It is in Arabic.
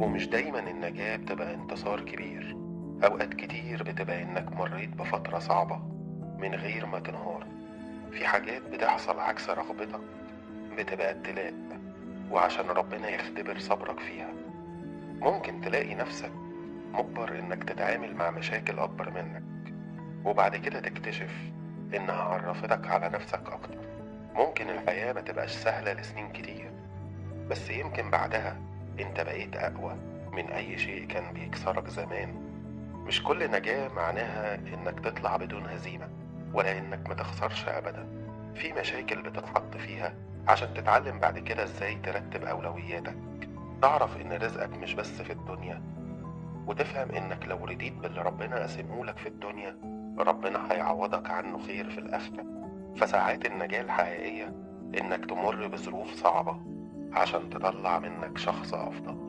ومش دايما النجاة بتبقى انتصار كبير. أوقات كتير بتبقى إنك مريت بفترة صعبة من غير ما تنهار. في حاجات بتحصل عكس رغبتك، بتبقى ابتلاء، وعشان ربنا يختبر صبرك فيها. ممكن تلاقي نفسك مجبر إنك تتعامل مع مشاكل أكبر منك، وبعد كده تكتشف إنها عرفتك على نفسك أكتر. ممكن الحياة ما تبقاش سهلة لسنين كتير، بس يمكن بعدها انت بقيت أقوى من أي شيء كان بيكسرك زمان. مش كل نجاة معناها إنك تطلع بدون هزيمة، ولا إنك ما تخسرش أبدا. في مشاكل بتتحط فيها عشان تتعلم بعد كده إزاي ترتب أولوياتك، تعرف إن رزقك مش بس في الدنيا، وتفهم إنك لو رضيت باللي ربنا قسمهولك في الدنيا، ربنا هيعوضك عنه خير في الآخرة. فساعات النجاة الحقيقية إنك تمر بظروف صعبة عشان تطلع منك شخص أفضل.